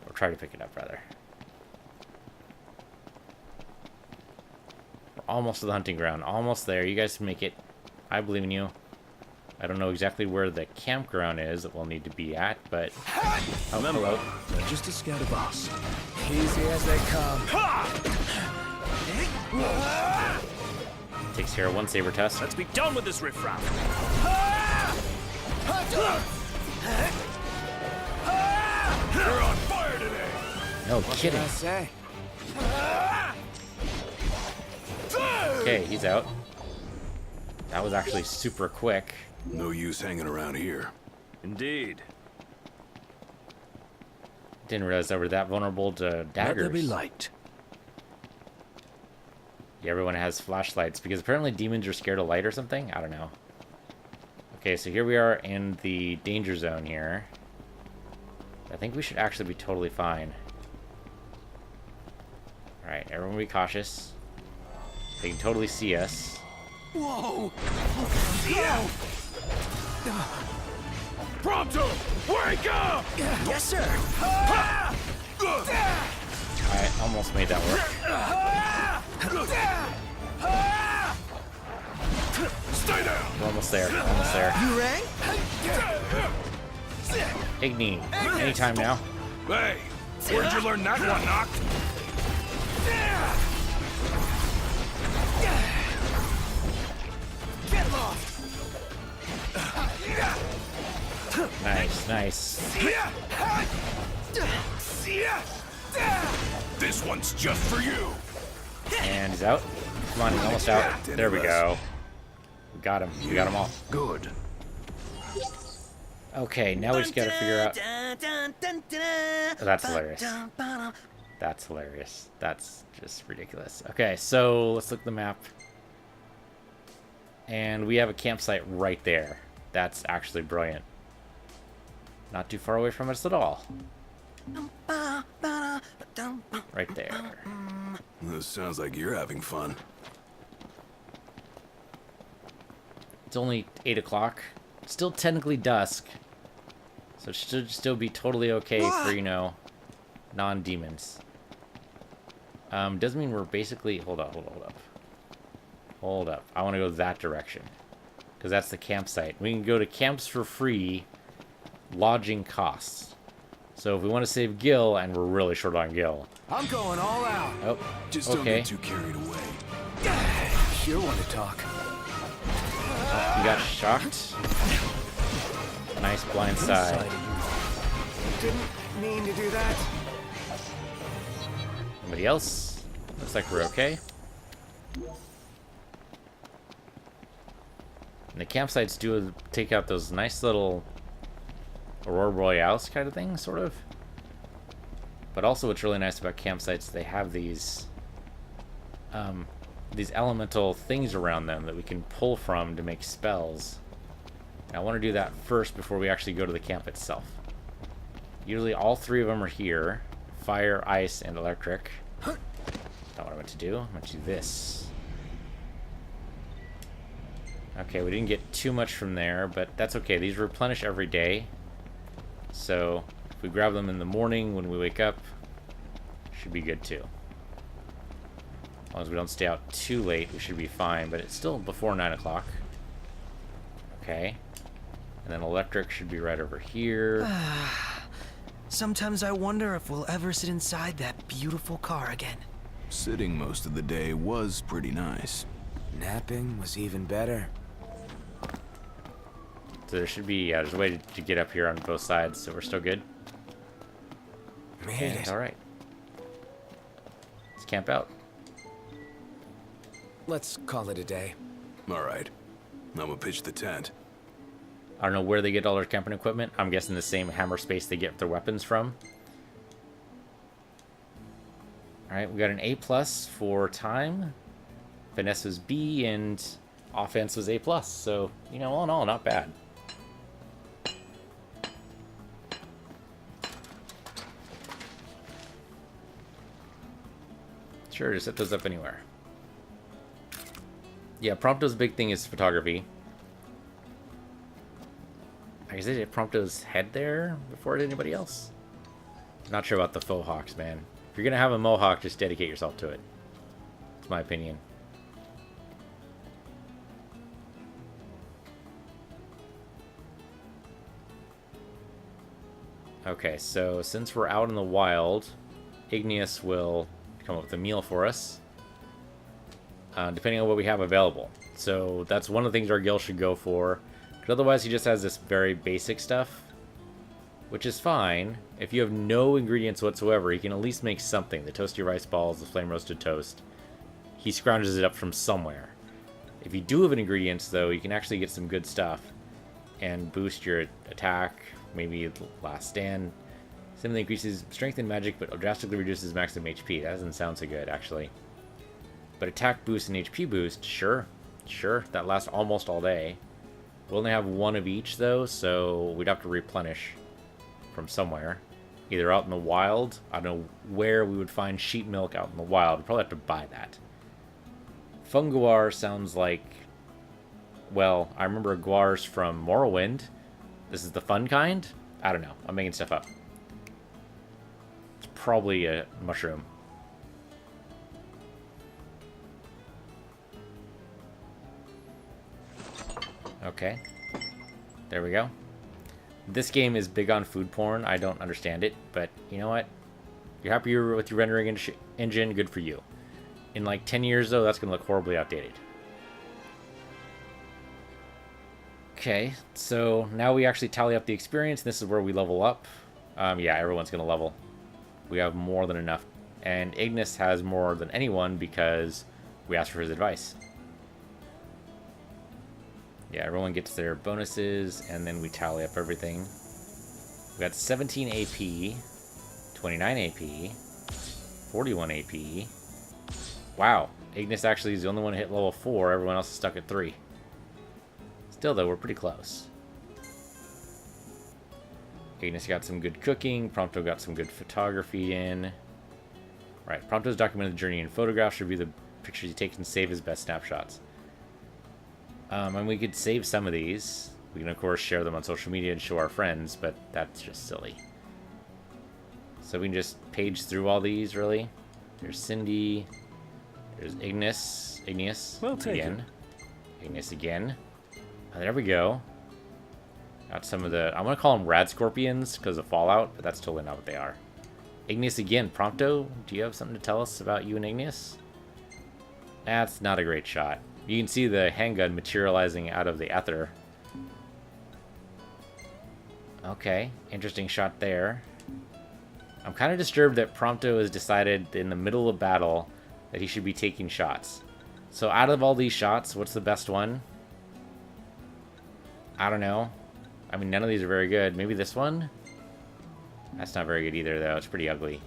Or try to pick it up, rather. We're almost to the hunting ground. Almost there. You guys can make it. I believe in you. I don't know exactly where the campground is that we'll need to be at, but... Oh, Remember, hello. they're just as scared of us. Easy as they come. Takes care of one saber test. Let's be done with this riffraff. You're on fire today! No What kidding. can I say? Okay, he's out. That was actually super quick. No use hanging around here. Indeed. Didn't realize they were that vulnerable to Let there daggers. be light. Yeah, everyone has flashlights because apparently demons are scared of light or something. I don't know. Okay, so here we are in the danger zone here. I think we should actually be totally fine. Alright, everyone be cautious. They can totally see us. Whoa! Prompto! Wake up! Yes, sir. I almost made that work. Stay down! We're almost there. Almost there. You rang? Igni, anytime now. Hey, where'd you learn that one, Knock? Get lost. Nice, nice. This one's just for you. And he's out. Come on, he's almost out. There we go. We got him. We got them all. Good. Okay, now we just gotta figure out... Oh, that's hilarious. That's hilarious. That's just ridiculous. Okay, so let's look at the map. And we have a campsite right there. That's actually brilliant. Not too far away from us at all. Right there. This sounds like you're having fun. It's only 8 o'clock. Still technically dusk. So it should still be totally okay for, you know, non-demons. Doesn't mean we're basically... Hold up. Hold up. I want to go that direction. Because that's the campsite. We can go to camps for free. Lodging costs. So if we want to save Gil, and we're really short on Gil. I'm going all out. Oh, Just don't okay. get too carried away. Sure want to talk. You got shocked. Nice blind side. Didn't mean to do that. Anybody else? Looks like we're okay. And the campsites do take out those nice little Aurora Borealis kind of thing, sort of. But also what's really nice about campsites, they have these elemental things around them that we can pull from to make spells. And I want to do that first before we actually go to the camp itself. Usually all three of them are here. Fire, ice, and electric. Not what I meant to do. I meant to do this. Okay, we didn't get too much from there, but that's okay. These replenish every day. So if we grab them in the morning when we wake up, should be good too. As long as we don't stay out too late, we should be fine, but it's still before 9 o'clock. Okay. And then electric should be right over here. Sometimes I wonder if we'll ever sit inside that beautiful car again. Sitting most of the day was pretty nice. Napping was even better. So there should be, there's a way to get up here on both sides, so we're still good. Made it. Alright. Let's camp out. Let's call it a day. Alright. I'm gonna pitch the tent. I don't know where they get all their camping equipment. I'm guessing the same hammer space they get their weapons from. Alright, we got an A+ for time. Finesse was B, and offense was A+. So, you know, all in all, not bad. Sure, just set those up anywhere. Yeah, Prompto's big thing is photography. I guess it Prompto's head there before anybody else. Not sure about the faux hawks, man. If you're gonna have a mohawk, just dedicate yourself to it. That's my opinion. Okay, so since we're out in the wild, Igneous will come up with a meal for us. Depending on what we have available. So that's one of the things our guild should go for. Because otherwise he just has this very basic stuff. Which is fine. If you have no ingredients whatsoever, he can at least make something. The toasty rice balls, the flame roasted toast. He scrounges it up from somewhere. If you do have ingredients though, you can actually get some good stuff. And boost your attack, maybe last stand. Simply increases strength and magic, but drastically reduces maximum HP. That doesn't sound so good, actually. But attack boost and HP boost, sure. Sure, that lasts almost all day. We'll only have one of each, though, so we'd have to replenish from somewhere. Either out in the wild. I don't know where we would find sheep milk out in the wild. We'd probably have to buy that. Funguar sounds like... Well, I remember guars from Morrowind. This is the fun kind? I don't know. I'm making stuff up. It's probably a mushroom. Okay. There we go. This game is big on food porn. I don't understand it, but you know what? You're happy with your rendering engine, good for you. In like 10 years, though, that's going to look horribly outdated. Okay, so now we actually tally up the experience. This is where we level up. Yeah, everyone's going to level. We have more than enough. And Ignis has more than anyone because we asked for his advice. Yeah, everyone gets their bonuses, and then we tally up everything. We got 17 AP, 29 AP, 41 AP. Wow, Ignis actually is the only one to hit level 4. Everyone else is stuck at 3. Still, though, we're pretty close. Ignis got some good cooking. Prompto got some good photography in. Right, Prompto's documented the journey in photographs, review the pictures he takes, and save his best snapshots. And we could save some of these. We can, of course, share them on social media and show our friends, but that's just silly. So we can just page through all these, really. There's Cindy. There's Ignis. Well taken. Ignis again. There we go. Got some of the... I'm going to call them rad scorpions because of Fallout, but that's totally not what they are. Ignis again. Prompto, do you have something to tell us about you and Ignis? That's not a great shot. You can see the handgun materializing out of the ether. Okay, interesting shot there. I'm kind of disturbed that Prompto has decided in the middle of battle that he should be taking shots. So out of all these shots, what's the best one? I don't know. I mean, none of these are very good. Maybe this one? That's not very good either, though. It's pretty ugly.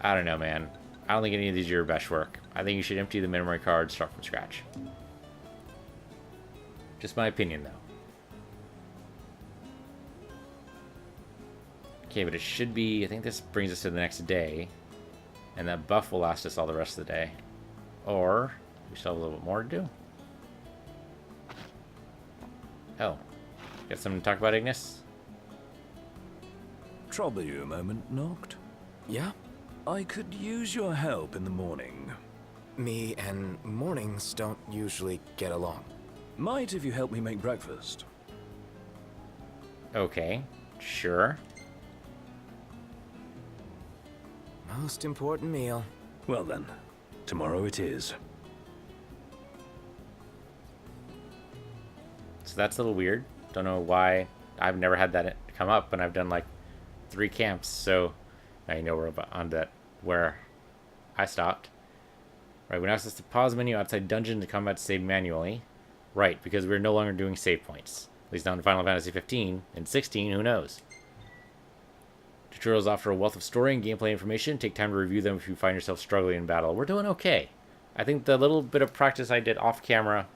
I don't know, man. I don't think any of these are your best work. I think you should empty the memory card, start from scratch. Just my opinion, though. Okay, but it should be... I think this brings us to the next day. And that buff will last us all the rest of the day. Or, we still have a little bit more to do. Oh. Got something to talk about, Ignis? Trouble you a moment, Noct? Yeah? I could use your help in the morning. Me and mornings don't usually get along. Might if you help me make breakfast. Okay, sure. Most important meal. Well then, tomorrow it is. So that's a little weird. Don't know why. I've never had that come up, and I've done like 3 camps, so now you know we're on that where I stopped. Right, we now access the pause menu outside dungeon to combat save manually. Right, because we're no longer doing save points. At least not in Final Fantasy 15. In 16, who knows? Tutorials offer a wealth of story and gameplay information. Take time to review them if you find yourself struggling in battle. We're doing okay. I think the little bit of practice I did off camera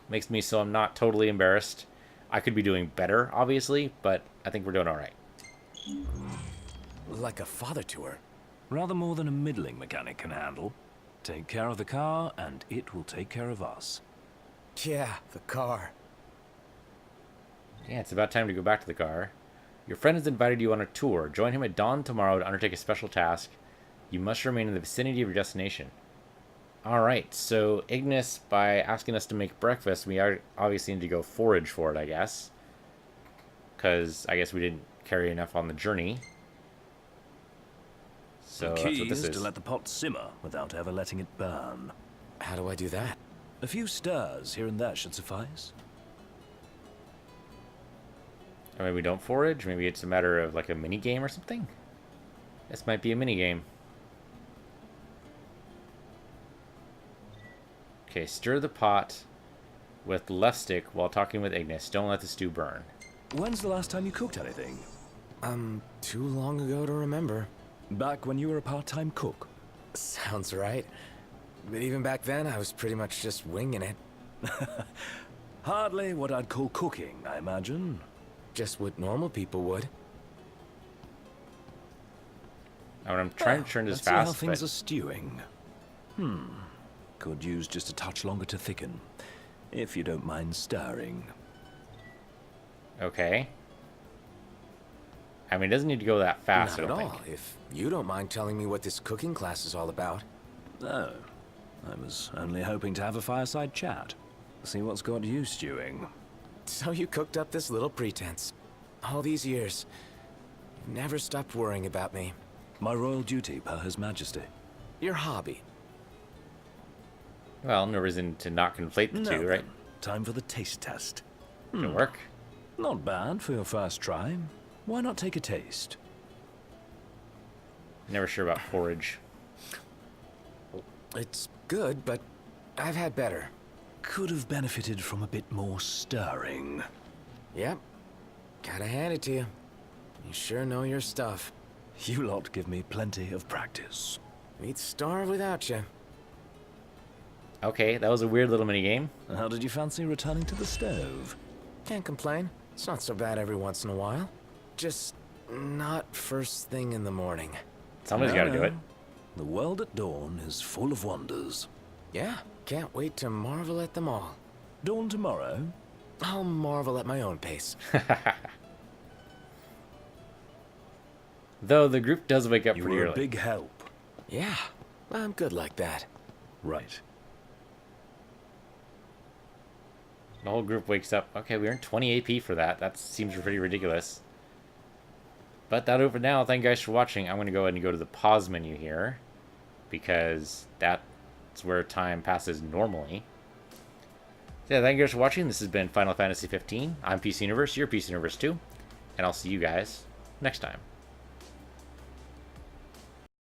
makes me so I'm not totally embarrassed. I could be doing better, obviously, but I think we're doing alright. Like a father to her. Rather more than a middling mechanic can handle. Take care of the car, and it will take care of us. Yeah, the car. Yeah, it's about time to go back to the car. Your friend has invited you on a tour. Join him at dawn tomorrow to undertake a special task. You must remain in the vicinity of your destination. Alright, so Ignis, by asking us to make breakfast, we obviously need to go forage for it, I guess. Because I guess we didn't carry enough on the journey. So the that's key what this is is. to let the pot simmer without ever letting it burn. How do I do that? A few stirs here and there should suffice. Or maybe we don't forage? Maybe it's a matter of like a mini game or something? This might be a mini game. Okay, stir the pot with left stick while talking with Ignis. Don't let the stew burn. When's the last time you cooked anything? Too long ago to remember. Back when you were a part-time cook. Sounds right. But even back then, I was pretty much just winging it. Hardly what I'd call cooking, I imagine. Just what normal people would. Oh, I'm trying to turn this Let's see how fast, things but are stewing. Could use just a touch longer to thicken, if you don't mind stirring. okay. I mean, it doesn't need to go that fast, Not I at don't all, think. if you don't mind telling me what this cooking class is all about. Oh, I was only hoping to have a fireside chat. See what's got you stewing. So you cooked up this little pretense. All these years. You've never stopped worrying about me. My royal duty per His Majesty. Your hobby. Well, no reason to not conflate the two, right? then, time for the taste test. Can work. Not bad for your first try. Why not take a taste? Never sure about porridge. It's good, but I've had better. Could have benefited from a bit more stirring. Yep. Gotta hand it to you. You sure know your stuff. You lot give me plenty of practice. We'd starve without you. Okay, that was a weird little mini game. How did you fancy returning to the stove? Can't complain. It's not so bad every once in a while. Just not first thing in the morning. Somebody's got to do it. The world at dawn is full of wonders. Yeah, can't wait to marvel at them all. Dawn tomorrow? I'll marvel at my own pace. Though the group does wake up You pretty were early. a big help. Yeah, I'm good like that. Right. The whole group wakes up. Okay, we earned 20 AP for that. That seems pretty ridiculous. But that'll do it for now. Thank you guys for watching. I'm going to go ahead and go to the pause menu here, because that's where time passes normally. So yeah, thank you guys for watching. This has been Final Fantasy 15. I'm PC Universe, you're PC Universe too. And I'll see you guys next time.